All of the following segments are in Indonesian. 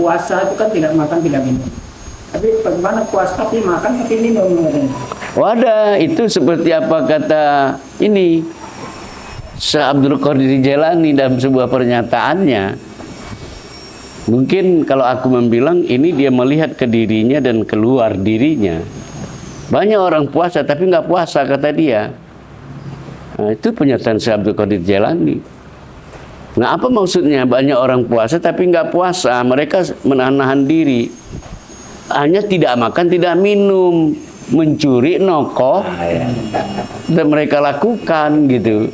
puasa itu kan tidak makan tidak minum. Tapi bagaimana puasa tapi makan tapi minum? Wadah, itu seperti apa kata ini Syekh Abdul Qadir Jailani dalam sebuah pernyataannya. Mungkin kalau aku membilang ini dia melihat ke dirinya dan keluar dirinya. Banyak orang puasa tapi nggak puasa kata dia. Nah, itu pernyataan Syekh Abdul Qadir Jailani. Nah, apa maksudnya banyak orang puasa tapi nggak puasa? Mereka menahan diri. Hanya tidak makan, tidak minum, mencuri, nokoh, dan mereka lakukan gitu.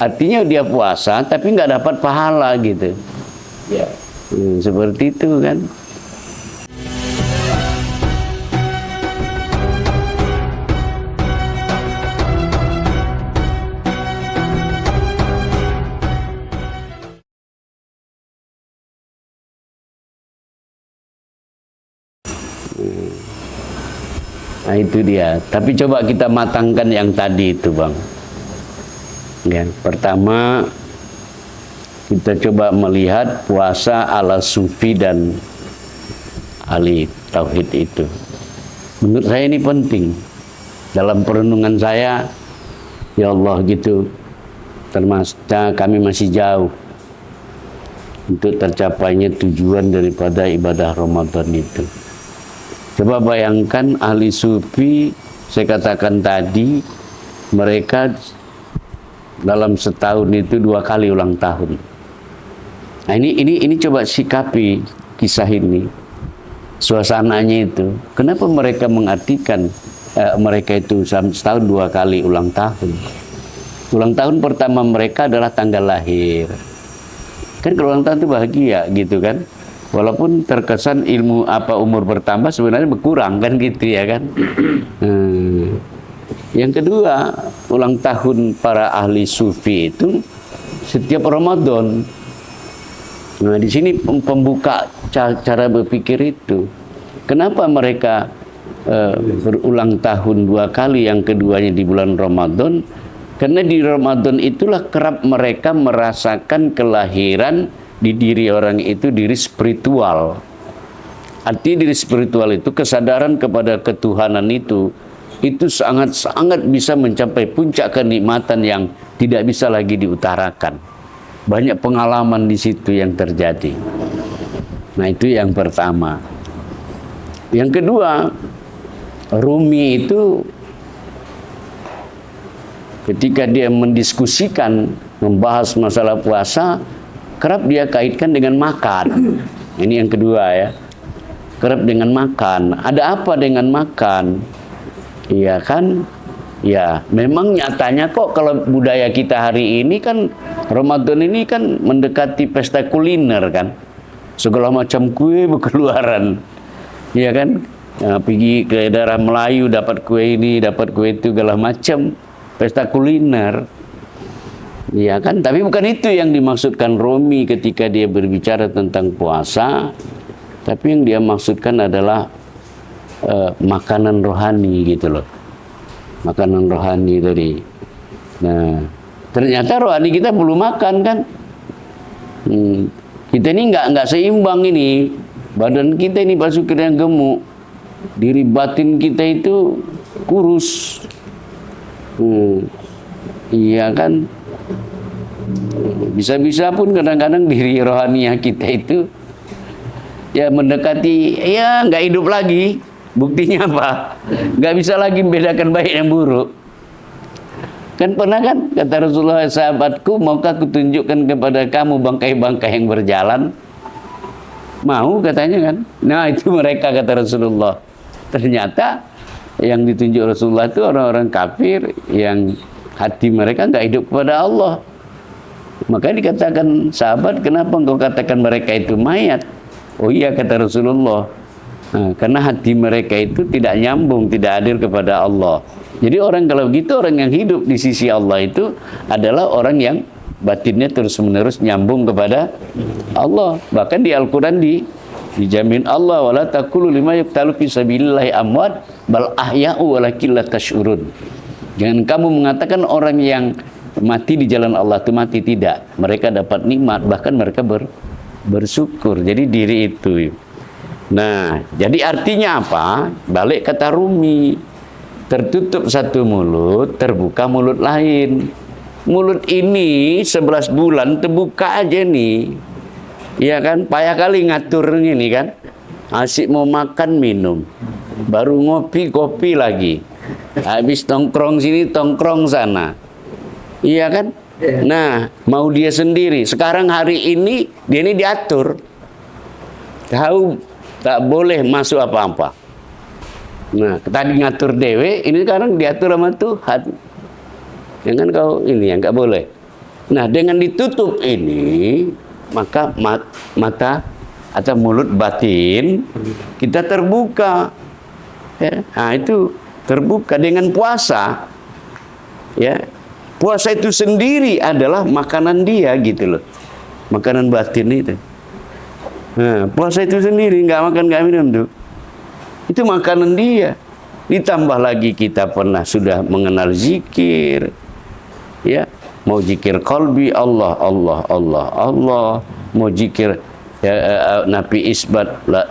Artinya dia puasa tapi nggak dapat pahala gitu. Ya. Seperti itu kan. Nah itu dia. Tapi coba kita matangkan yang tadi itu, Bang. Ya, pertama kita coba melihat puasa ala sufi dan ahli tauhid itu. Menurut saya ini penting. Dalam perenungan saya, ya Allah gitu, termasuk kami masih jauh untuk tercapainya tujuan daripada ibadah Ramadan itu. Coba bayangkan ahli sufi, saya katakan tadi, mereka dalam setahun itu 2 kali ulang tahun. Nah ini coba sikapi kisah ini, suasananya itu. Kenapa mereka mengartikan mereka itu setahun 2 kali ulang tahun? Ulang tahun pertama mereka adalah tanggal lahir. Kan kalau ulang tahun itu bahagia gitu kan. Walaupun terkesan ilmu umur bertambah sebenarnya berkurang kan gitu ya kan. Yang kedua, ulang tahun para ahli sufi itu setiap Ramadan. Nah, di sini pembuka cara berpikir itu. Kenapa mereka berulang tahun 2 kali, yang keduanya di bulan Ramadan? Karena di Ramadan itulah kerap mereka merasakan kelahiran di diri orang itu, diri spiritual. Artinya diri spiritual itu, kesadaran kepada ketuhanan itu sangat-sangat bisa mencapai puncak kenikmatan yang tidak bisa lagi diutarakan. Banyak pengalaman di situ yang terjadi. Nah, itu yang pertama. Yang kedua, Rumi itu ketika dia mendiskusikan, membahas masalah puasa, kerap dia kaitkan dengan makan. Ini yang kedua ya. Kerap dengan makan. Ada apa dengan makan? Iya kan? Ya, memang nyatanya kok kalau budaya kita hari ini kan Ramadan ini kan mendekati pesta kuliner kan. Segala macam kue berkeluaran. Iya kan? Nah, pergi ke daerah Melayu dapat kue ini, dapat kue itu, segala macam. Pesta kuliner. Iya kan? Tapi bukan itu yang dimaksudkan Rumi ketika dia berbicara tentang puasa. Tapi yang dia maksudkan adalah makanan rohani gitu loh. Makanan rohani tadi. Nah, ternyata rohani kita belum makan kan. Kita ini nggak seimbang ini. Badan kita ini basuh yang gemuk. Diri batin kita itu kurus. Iya kan. Bisa-bisa pun kadang-kadang diri rohaniah kita itu ya mendekati, ya nggak hidup lagi. Buktinya apa? Nggak bisa lagi membedakan baik dan buruk. Kan pernah kan kata Rasulullah, sahabatku, maukah kutunjukkan kepada kamu bangkai-bangkai yang berjalan? Mau katanya kan. Nah itu mereka kata Rasulullah. Ternyata yang ditunjuk Rasulullah itu orang-orang kafir yang hati mereka nggak hidup kepada Allah. Maka dikatakan, sahabat, kenapa engkau katakan mereka itu mayat? Oh iya kata Rasulullah, nah, karena hati mereka itu tidak nyambung, tidak hadir kepada Allah. Jadi orang kalau gitu, orang yang hidup di sisi Allah itu adalah orang yang batinnya terus-menerus nyambung kepada Allah. Bahkan di Al-Quran dijamin Allah, wala taqulu lima yuqtalu fi sabilillahi amwat bal ahya'u walakin la tash'urun. Jangan kamu mengatakan orang yang mati di jalan Allah itu mati, tidak. Mereka dapat nikmat, bahkan mereka bersyukur. Jadi diri itu. Nah, jadi artinya apa? Balik kata Rumi, tertutup satu mulut, terbuka mulut lain. Mulut ini 11 bulan terbuka aja nih. Iya kan, payah kali ngatur ini kan. Asik mau makan minum, baru ngopi kopi lagi. Habis tongkrong sini tongkrong sana. Iya kan? Nah, mau dia sendiri. Sekarang hari ini dia ini diatur. Tahu tak boleh masuk apa-apa. Nah, tadi ngatur dewe, ini sekarang diatur sama Tuhan. Jangan kau ini yang nggak boleh. Nah, dengan ditutup ini, maka mata atau mulut batin kita terbuka. Ya. Nah, itu terbuka dengan puasa. Ya. Puasa itu sendiri adalah makanan dia gitu loh. Makanan batin itu. Nah, puasa itu sendiri nggak makan nggak minum tuh. Itu makanan dia. Ditambah lagi kita pernah sudah mengenal zikir. Ya, mau zikir qalbi Allah Allah Allah Allah, mau zikir ya, nafi isbat la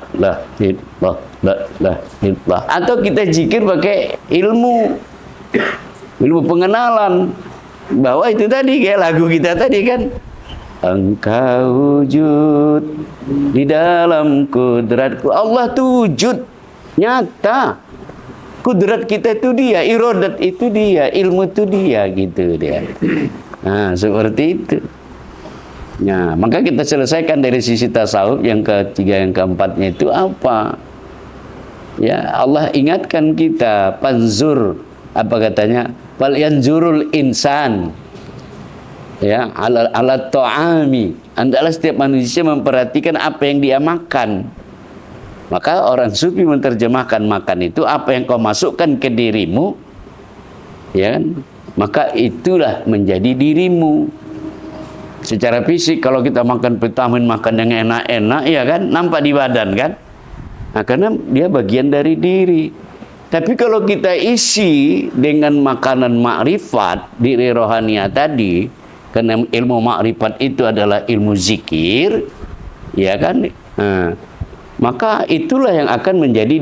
illallah, atau kita zikir pakai ilmu pengenalan bahwa itu tadi kayak lagu kita tadi kan, engkau wujud di dalam kudratku. Allah tuh wujud nyata. Kudrat kita itu dia, iradat itu dia, ilmu itu dia, gitu dia. Nah, seperti itu. Nah, maka kita selesaikan dari sisi tasawuf. Yang ketiga, yang keempatnya itu apa? Ya, Allah ingatkan kita, panzur, apa katanya? Fal yanzurul insan. Ya, ala ta'ami. Hendaklah setiap manusia memperhatikan apa yang dia makan. Maka orang sufi menerjemahkan makan itu apa yang kau masukkan ke dirimu, ya kan? Maka itulah menjadi dirimu. Secara fisik kalau kita makan vitamin, makan yang enak-enak, ya kan, nampak di badan kan? Nah, karena dia bagian dari diri. Tapi kalau kita isi dengan makanan makrifat, diri rohania tadi, karena ilmu makrifat itu adalah ilmu zikir, ya kan? Nah, maka itulah yang akan menjadi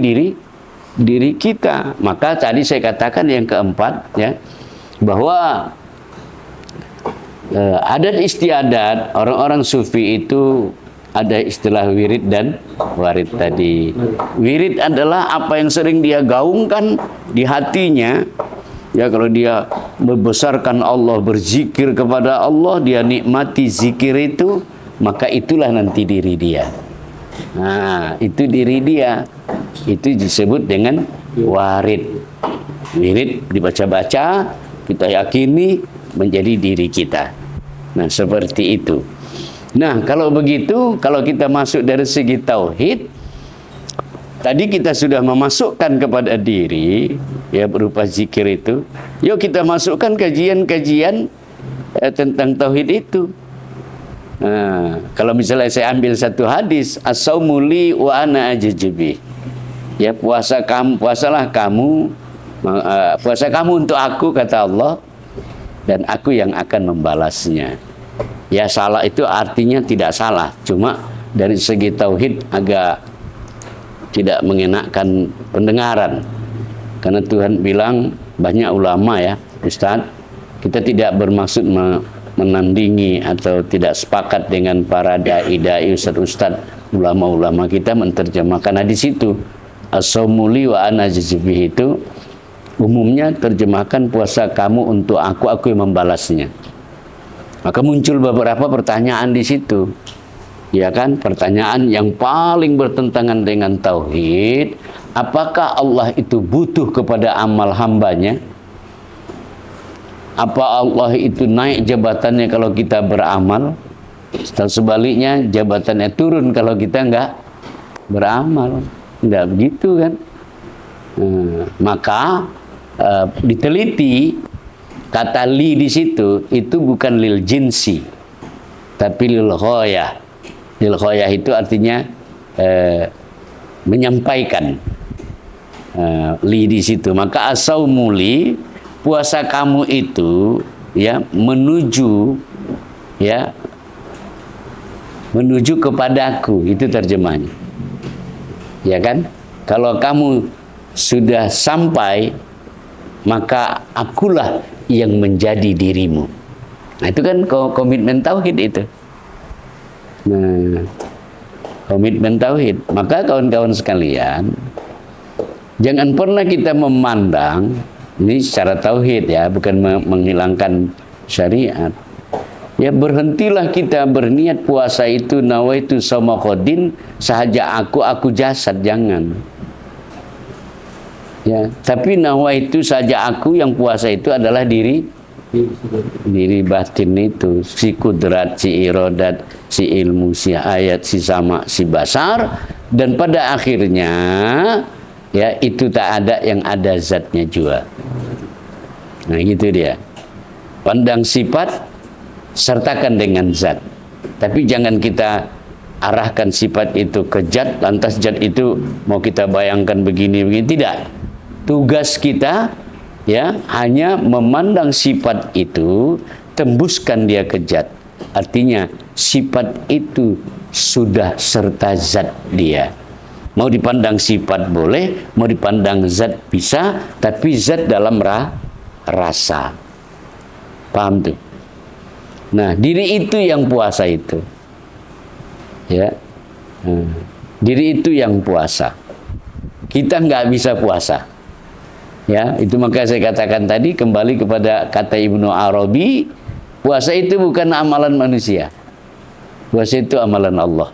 diri kita. Maka tadi saya katakan yang keempat, ya, bahwa adat istiadat orang-orang sufi itu ada istilah wirid dan warid tadi. Wirid adalah apa yang sering dia gaungkan di hatinya. Ya, kalau dia membesarkan Allah, berzikir kepada Allah, dia nikmati zikir itu, maka itulah nanti diri dia. Nah, itu diri dia. Itu disebut dengan warid. Wirid dibaca-baca, kita yakini menjadi diri kita. Nah, seperti itu. Nah, kalau begitu, kalau kita masuk dari segi tauhid, tadi kita sudah memasukkan kepada diri, ya, berupa zikir itu. Yuk kita masukkan kajian-kajian tentang tauhid itu. Nah, kalau misalnya saya ambil satu hadis, as-saumu li wa ana ajzibi. Ya, puasalah kamu, puasa kamu untuk aku, kata Allah, dan aku yang akan membalasnya. Ya, salah itu artinya tidak salah, cuma dari segi tauhid agak tidak mengenakan pendengaran. Karena Tuhan bilang, banyak ulama, ya Ustaz, kita tidak bermaksud menandingi atau tidak sepakat dengan para dai-dai, ustaz-ustaz, ulama-ulama kita menerjemahkan hadis itu. As-saumu li wa ana ajzibi itu umumnya terjemahkan puasa kamu untuk aku yang membalasnya. Maka muncul beberapa pertanyaan di situ. Ya kan, pertanyaan yang paling bertentangan dengan tauhid, apakah Allah itu butuh kepada amal hambanya? Apa Allah itu naik jabatannya kalau kita beramal? Dan sebaliknya jabatannya turun kalau kita enggak beramal. Enggak begitu kan? Maka diteliti, kata li di situ itu bukan lil jinsi, tapi lil ghayah. Lil ghayah itu artinya menyampaikan. Li di situ. Maka as-saumu li, puasa kamu itu, ya, menuju, ya, menuju kepadaku, itu terjemahnya. Ya kan? Kalau kamu sudah sampai, maka akulah yang menjadi dirimu. Nah, itu kan komitmen tauhid itu. Nah, komitmen tauhid. Maka kawan-kawan sekalian, jangan pernah kita memandang, ini secara tauhid ya, bukan menghilangkan syariat. Ya, berhentilah kita berniat puasa itu nawaitu shauma ghadin, sahaja aku jasad, jangan. Ya, tapi nawaitu saja aku, yang puasa itu adalah diri batin itu, si kudrat, si irodat, si ilmu, si ayat, si sama, si basar, dan pada akhirnya ya itu tak ada, yang ada zatnya juga. Nah, gitu dia. Pandang sifat, sertakan dengan zat. Tapi jangan kita arahkan sifat itu ke zat, lantas zat itu mau kita bayangkan begini-begini, tidak. Tugas kita ya hanya memandang sifat itu, tembuskan dia ke zat. Artinya sifat itu sudah serta zat dia. Mau dipandang sifat boleh, mau dipandang zat bisa, tapi zat dalam rasa. Paham tuh? Nah, diri itu yang puasa itu. Ya. Diri itu yang puasa. Kita nggak bisa puasa. Ya, itu maka saya katakan tadi, kembali kepada kata Ibnu Arabi, puasa itu bukan amalan manusia. Puasa itu amalan Allah.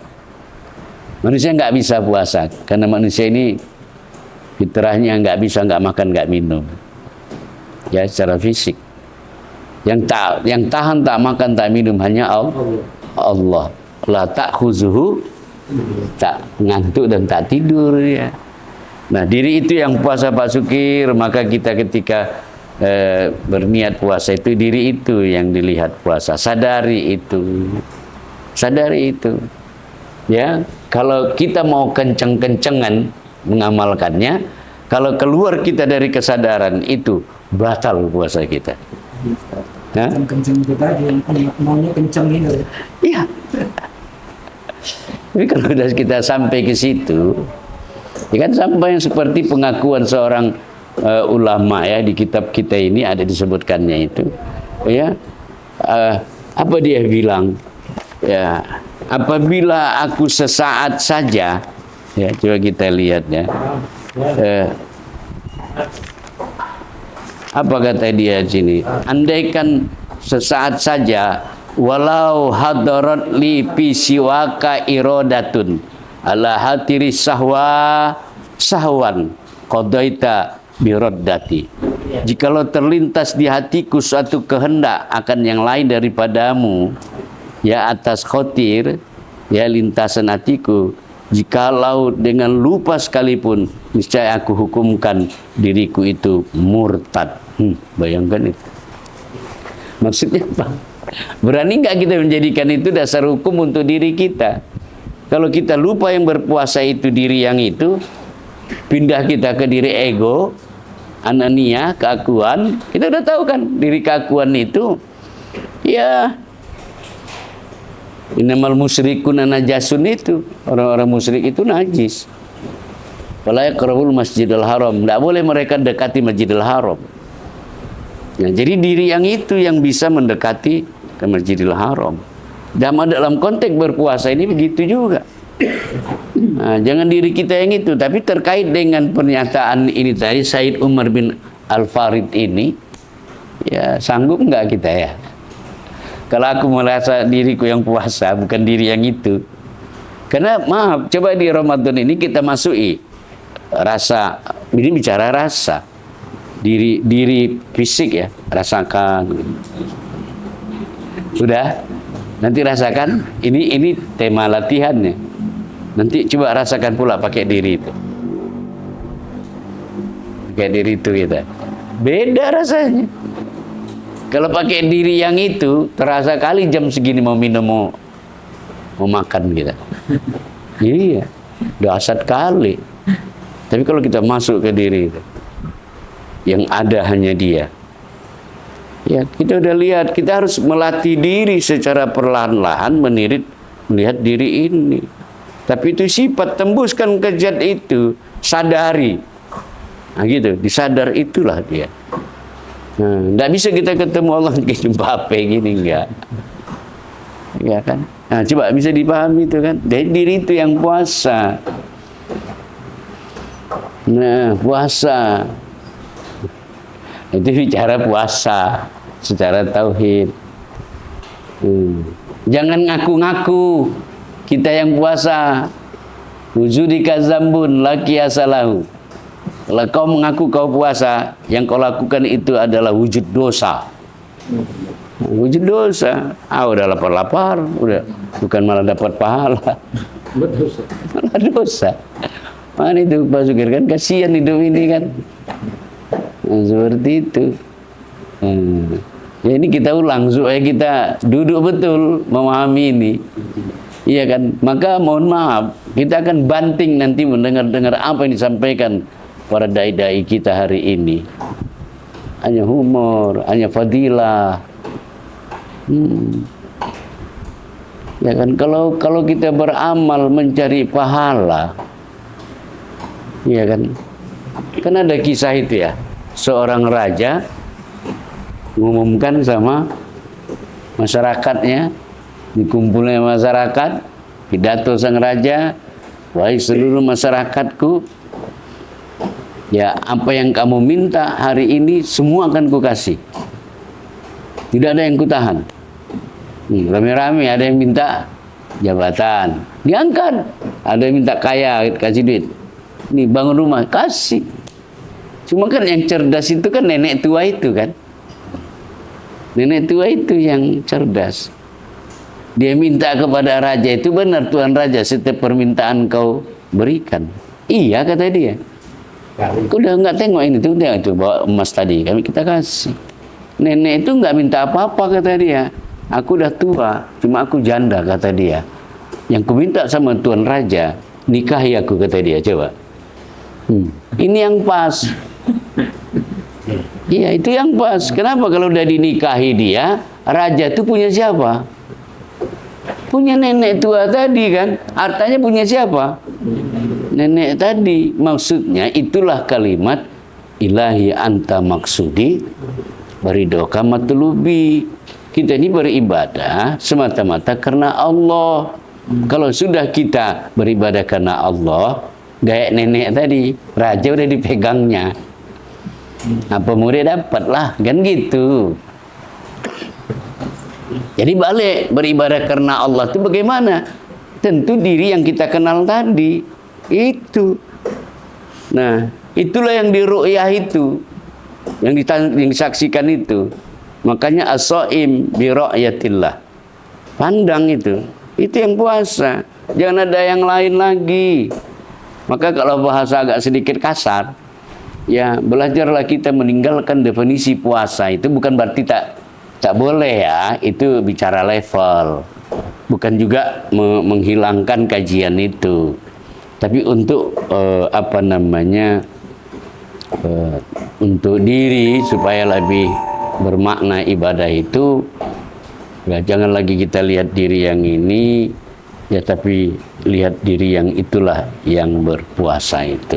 Manusia nggak bisa puasa karena manusia ini fitrahnya nggak bisa nggak makan nggak minum. Ya, secara fisik. Yang tahan tak makan tak minum hanya Allah. La ta'khuzuhu, tak ngantuk dan tak tidur ya. Nah, diri itu yang puasa Pak Sukir. Maka kita ketika berniat puasa itu, diri itu yang dilihat puasa. Sadari itu. Ya, kalau kita mau kenceng-kencengan mengamalkannya, kalau keluar kita dari kesadaran itu, batal puasa kita. Kenceng itu tadi, maunya kenceng itu. Iya. Tapi kalau sudah kita sampai ke situ, ya kan, sampai yang seperti pengakuan seorang ulama ya, di kitab kita ini ada disebutkannya itu. Ya, apa dia bilang? Ya, apabila aku sesaat saja, ya coba kita lihat ya. Apa kata dia sini? Andaikan sesaat saja, walau hadarat li fi siwaka iradatun ala hatiri sahwan qadaita biraddati. Jikalau terlintas di hatiku suatu kehendak akan yang lain daripadamu, ya atas khotir, ya lintasan hatiku, jikalau dengan lupa sekalipun, niscaya aku hukumkan diriku itu murtad. Bayangkan itu. Maksudnya apa? Berani nggak kita menjadikan itu dasar hukum untuk diri kita? Kalau kita lupa yang berpuasa itu diri yang itu, pindah kita ke diri ego, anania, keakuan. Kita udah tahu kan, diri keakuan itu, ya innamal musyrikun najasun itu, orang-orang musyrik itu najis. Wala yaqrabul masjidil haram, tidak boleh mereka dekati Masjidil Haram. Nah, jadi diri yang itu yang bisa mendekati ke Masjidil Haram. Dalam konteks berpuasa ini begitu juga. Nah, jangan diri kita yang itu, tapi terkait dengan pernyataan ini tadi Said Umar bin Al-Farid ini, ya sanggup nggak kita ya? Kalau aku merasa diriku yang puasa, bukan diri yang itu. Karena maaf, coba di Ramadan ini kita masuki rasa, ini bicara rasa. Diri fisik ya, rasakan. Sudah? Nanti rasakan, ini tema latihannya. Nanti coba rasakan pula pakai diri itu. Pakai diri itu kita. Beda rasanya. Kalau pakai diri yang itu, terasa kali jam segini mau minum, mau makan kita. Iya, dasar kali. Tapi kalau kita masuk ke diri itu, yang ada hanya dia. Ya, kita udah lihat, kita harus melatih diri secara perlahan-lahan menirit melihat diri ini. Tapi itu sifat, tembuskan ke zat itu, sadari. Nah gitu, disadar itulah dia. Nah, nggak bisa kita ketemu Allah gini bape gini, enggak. Ya kan? Nah, coba bisa dipahami itu kan. Diri itu yang puasa. Nah, puasa. Itu bicara puasa secara tauhid. Jangan ngaku-ngaku kita yang puasa. Wujudika zambun laki asalahu. Kalau kau mengaku kau puasa, yang kau lakukan itu adalah wujud dosa. Wujud dosa. Udah lapar-lapar, udah bukan malah dapat pahala. Berdosa. Malah dosa. Mana itu Pak Sugir kan kasihan hidup ini kan. Nah, seperti itu. Ya ini kita ulang supaya kita duduk betul memahami ini. Iya kan? Maka mohon maaf, kita akan banting nanti mendengar-dengar apa yang disampaikan para dai-dai kita hari ini. Hanya humor, hanya fadilah. Ya kan, kalau kita beramal mencari pahala, ya kan ada kisah itu ya, seorang raja mengumumkan sama masyarakatnya, dikumpulnya masyarakat, pidato sang raja, wahai seluruh masyarakatku, ya apa yang kamu minta hari ini semua akan kukasih, tidak ada yang kutahan. Rame-rame, ada yang minta jabatan, diangkat. Ada yang minta kaya, kasih duit. Nih bangun rumah, kasih. Cuma kan yang cerdas itu kan nenek tua itu kan. Nenek tua itu yang cerdas. Dia minta kepada raja itu, benar Tuan Raja, setiap permintaan kau berikan. Iya kata dia. Kau udah nggak tengok ini tuh, dia itu bawa emas tadi, kami kita kasih. Nenek itu nggak minta apa-apa kata dia. Aku udah tua, cuma aku janda kata dia. Yang ku minta sama Tuan Raja, nikahi aku kata dia. Coba. Ini yang pas. Iya itu yang pas. Kenapa kalau udah dinikahi dia, raja itu punya siapa? Punya nenek tua tadi kan. Artinya punya siapa? Nenek tadi. Maksudnya itulah kalimat ilahi anta maksudi baridoka matlubi. Kita ini beribadah semata-mata karena Allah. Kalau sudah kita beribadah karena Allah, gaya nenek tadi, raja udah dipegangnya. Apa murid dapat lah, kan gitu. Jadi balik, beribadah karena Allah itu bagaimana? Tentu diri yang kita kenal tadi. Itu. Nah, itulah yang diru'yah itu. Yang disaksikan itu. Makanya as-shaim bi ra'yatillah. Pandang itu. Itu yang puasa. Jangan ada yang lain lagi. Maka kalau bahasa agak sedikit kasar, ya belajarlah kita meninggalkan definisi puasa. Itu bukan berarti tak boleh ya. Itu bicara level. Bukan juga menghilangkan kajian itu. Tapi untuk untuk diri supaya lebih bermakna ibadah itu, ya jangan lagi kita lihat diri yang ini, ya tapi lihat diri yang itulah yang berpuasa itu.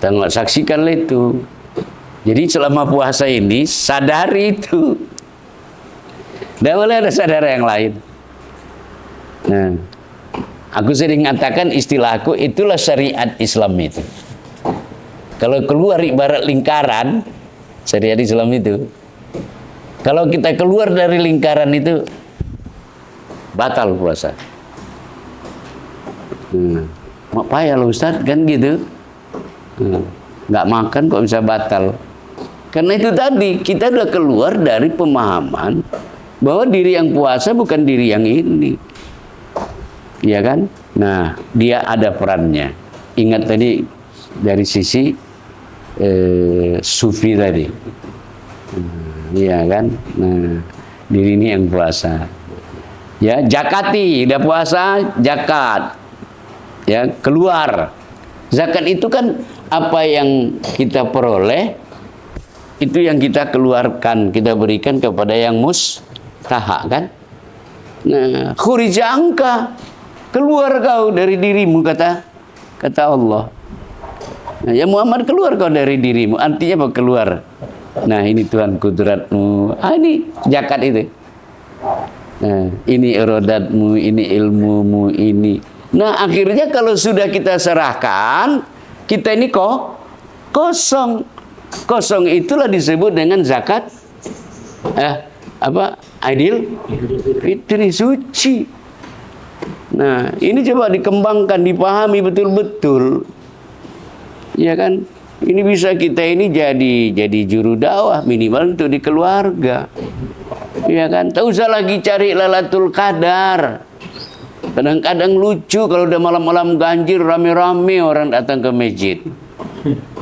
Tengok, saksikanlah itu. Jadi selama puasa ini sadari itu. Tidak boleh ada sadar yang lain. Nah, aku sering mengatakan istilahku itulah syariat Islam itu. Kalau keluar ibarat lingkaran syariat Islam itu, kalau kita keluar dari lingkaran itu batal puasa. Payah loh Ustaz kan gitu. Nggak makan kok bisa batal. Karena itu tadi kita udah keluar dari pemahaman bahwa diri yang puasa bukan diri yang ini. Iya kan? Nah, dia ada perannya. Ingat tadi dari sisi sufi tadi, iya kan? Nah, diri ini yang puasa. Ya, zakati, udah puasa, zakat. Ya, keluar. Zakat itu kan apa yang kita peroleh, itu yang kita keluarkan, kita berikan kepada yang mustahak kan? Nah, khurija anka, keluar kau dari dirimu, kata Allah. Nah, ya Muhammad, keluar kau dari dirimu. Artinya apa keluar? Nah, ini Tuhan kudratmu. Ini zakat itu. Nah, ini irodatmu, ini ilmumu, ini. Nah, akhirnya kalau sudah kita serahkan, kita ini kosong. Kosong itulah disebut dengan zakat. Idul Fitri, suci. Nah, ini coba dikembangkan, dipahami betul-betul. Ya kan? Ini bisa kita ini jadi juru dakwah minimal untuk di keluarga. Ya kan? Tak usah lagi cari Lailatul Qadar. Kadang-kadang lucu kalau udah malam-malam ganjil rame-rame orang datang ke masjid.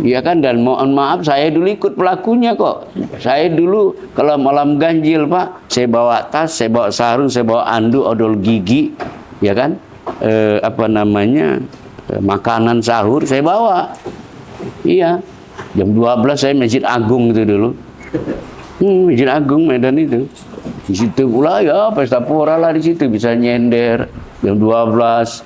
Ya kan, dan mohon maaf saya dulu ikut pelakunya kok. Saya dulu kalau malam ganjil Pak, saya bawa tas, saya bawa sarung, saya bawa anduk, odol gigi, ya kan, makanan sahur saya bawa. Iya, jam 12 saya Masjid Agung itu dulu. Masjid Agung Medan itu. Di situ pula ya pesta pora lah, di situ bisa nyender jam 12.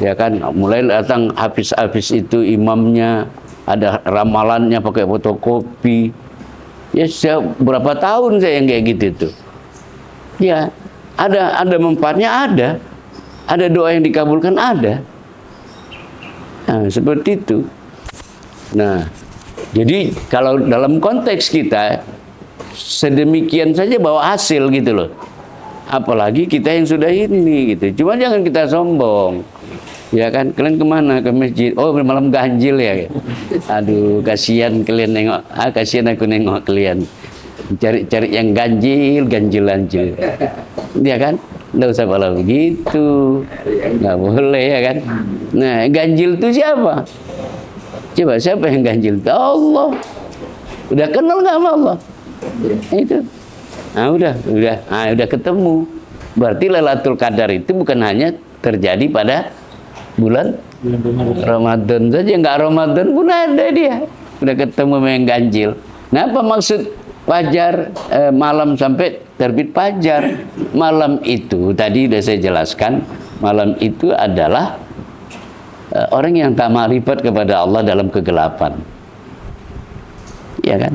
Ya kan, mulai datang habis itu imamnya, ada ramalannya pakai fotokopi. Ya berapa tahun saya yang kayak gitu tuh. Ya, ada manfaatnya, ada doa yang dikabulkan, ada. Nah, seperti itu. Nah, jadi kalau dalam konteks kita sedemikian saja bawa hasil gitu loh. Apalagi kita yang sudah ini gitu. Cuma jangan kita sombong. Ya kan, kalian kemana? Ke masjid. Oh, malam ganjil ya. Aduh, kasihan kalian nengok. Kasihan aku nengok kalian. Cari yang ganjil. Ya kan? Nggak usah malah begitu. Nggak boleh ya kan? Nah, ganjil itu siapa? Coba siapa yang ganjil? Allah. Udah kenal nggak sama Allah? Itu. Nah, udah ketemu. Berarti Lailatul Qadar itu bukan hanya terjadi pada bulan Ramadan saja, nggak Ramadan pun ada dia. Udah ketemu yang ganjil. Nah, apa maksud fajar malam sampai terbit fajar? Malam itu tadi sudah saya jelaskan, malam itu adalah orang yang tak makrifat kepada Allah dalam kegelapan. Ya kan?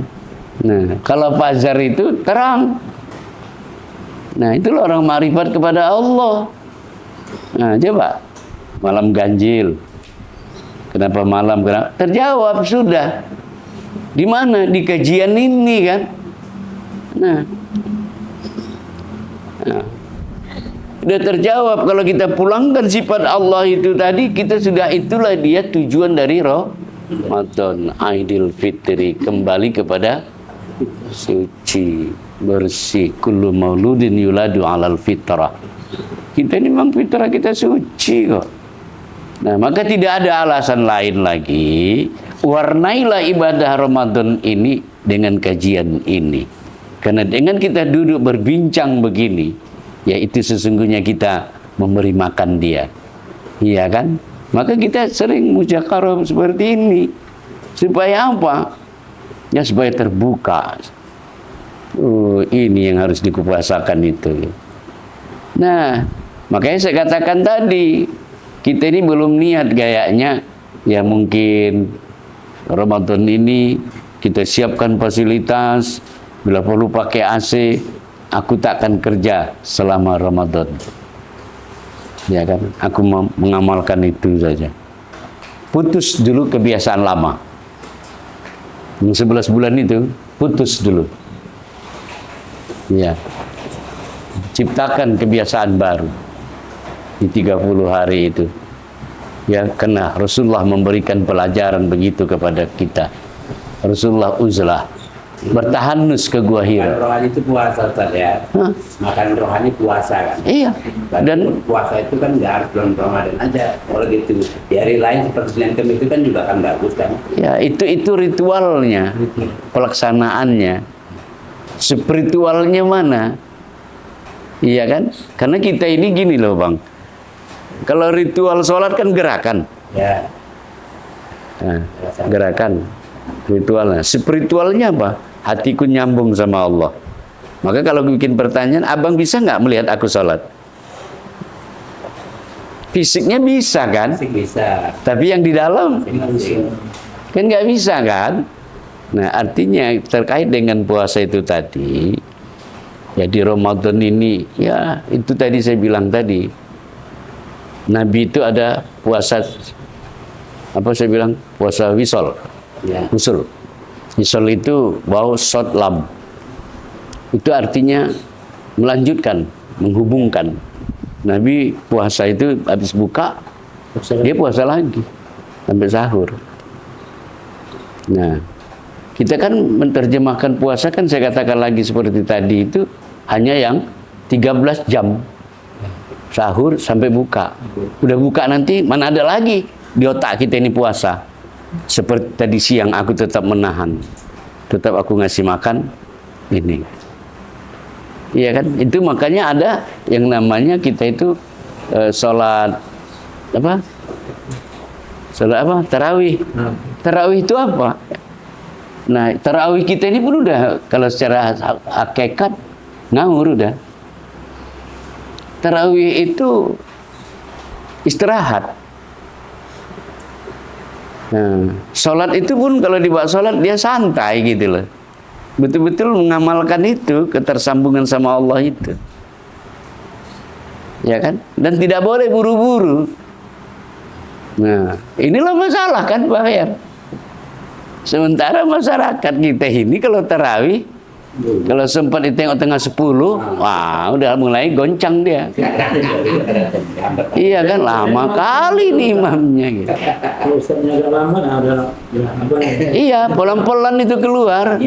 Nah, kalau fajar itu terang. Nah, itulah orang makrifat kepada Allah. Nah, coba malam ganjil. Kenapa malam? Kenapa? Terjawab sudah. Di mana? Di kajian ini kan. Nah, sudah terjawab. Kalau kita pulangkan sifat Allah itu tadi, kita sudah, itulah dia tujuan dari Ramadan, Idul Fitri, kembali kepada suci, bersih. Kullu mauludin yuladu alal fitrah. Kita ini memang fitrah kita suci kok. Nah, maka tidak ada alasan lain lagi. Warnailah ibadah Ramadan ini dengan kajian ini. Karena dengan kita duduk berbincang begini, ya itu sesungguhnya kita memberi makan dia. Iya kan? Maka kita sering mujakarah seperti ini. Supaya apa? Ya supaya terbuka. Oh, ini yang harus dikupasakan itu. Nah, makanya saya katakan tadi, kita ini belum niat gayanya. Ya mungkin Ramadan ini kita siapkan fasilitas, bila perlu pakai AC, aku tak akan kerja selama Ramadan. Ya kan, aku mengamalkan itu saja. Putus dulu kebiasaan lama. Yang 11 bulan itu putus dulu. Ya. Ciptakan kebiasaan baru di 30 hari itu. Ya, karena Rasulullah memberikan pelajaran begitu kepada kita. Rasulullah uzlah, bertahanus ke Gua Hira. Makan rohani itu puasa, Ustaz ya. Makan rohani puasa kan. Iya. Dan puasa itu kan nggak harus bulan Ramadan aja. Kalau gitu di hari lain seperti Senin Kamis itu kan juga kan bagus kan. ya itu ritualnya, pelaksanaannya. Spiritualnya mana? Iya kan? Karena kita ini gini loh Bang. Kalau ritual sholat kan gerakan. Ya. Nah, gerakan. Ritualnya. Spiritualnya apa? Hatiku nyambung sama Allah. Maka kalau bikin pertanyaan, abang bisa nggak melihat aku sholat? Fisiknya bisa kan? Masih bisa. Tapi yang di dalam Masing-masing. kan nggak bisa kan? Nah, artinya terkait dengan puasa itu tadi, ya di Ramadan ini, ya itu tadi saya bilang tadi, Nabi itu ada puasa, apa saya bilang, puasa wisol, Ya. usul. Wisol itu bau sot lam. Itu artinya melanjutkan, menghubungkan. Nabi puasa itu habis buka, dia puasa lagi sampai sahur. Nah, kita kan menerjemahkan puasa kan saya katakan lagi seperti tadi itu hanya yang 13 jam sahur sampai buka. Udah buka nanti mana ada lagi di otak kita ini puasa. Seperti tadi siang aku tetap menahan, tetap aku ngasih makan ini. Iya kan? Itu makanya ada yang namanya kita itu sholat apa? Sholat apa? Tarawih. Tarawih itu apa? Nah, tarawih kita ini pun udah kalau secara hakikat ngawur udah. Tarawih itu istirahat. Nah, sholat itu pun kalau dibawa sholat dia santai gitu loh. Betul-betul mengamalkan itu, ketersambungan sama Allah itu. Ya kan? Dan tidak boleh buru-buru. Nah, inilah masalah kan Pak Her. Sementara masyarakat kita ini kalau tarawih, kalau sempat ditengok tengah 10, wah udah mulai goncang dia. Iya kan, lama kali nih imamnya gitu. Kalau ustaznya agak lama, nah udah apa ya? Iya, pelan-pelan itu keluar.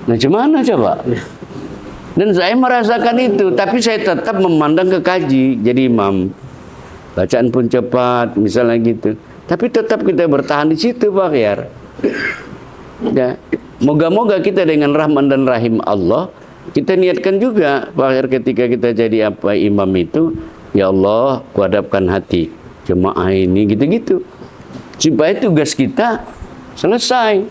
Nah, gimana coba? Dan saya merasakan itu, tapi saya tetap memandang ke kaji, jadi imam. Bacaan pun cepat, misalnya gitu. Tapi tetap kita bertahan di situ, Pak Yar. Ya, moga-moga kita dengan rahman dan rahim Allah, kita niatkan juga, Pak Yar, ketika kita jadi apa imam itu, ya Allah, kuhadapkan hati jemaah ini, gitu-gitu. Supaya tugas kita selesai.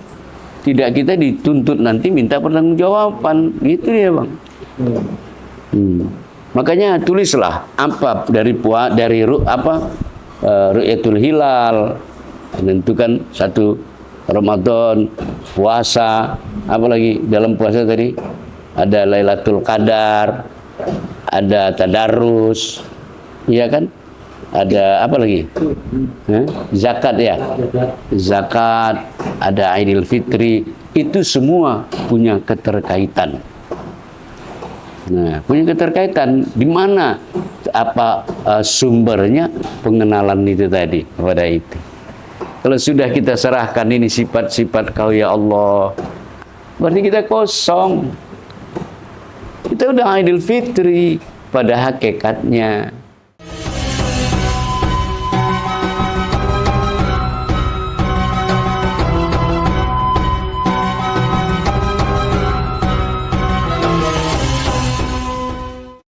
Tidak kita dituntut nanti minta pertanggungjawaban, gitu ya Bang. Makanya tulislah apa dari ru'yatul hilal, menentukan satu Ramadan, puasa, apalagi dalam puasa tadi ada Lailatul Qadar, ada tadarus, iya kan? Ada apa lagi? Zakat ya. Zakat, ada Idul Fitri, itu semua punya keterkaitan. Nah, punya keterkaitan di mana apa sumbernya pengenalan itu tadi kepada itu. Kalau sudah kita serahkan ini sifat-sifat Kau ya Allah, berarti kita kosong. Kita udah Idul Fitri pada hakikatnya.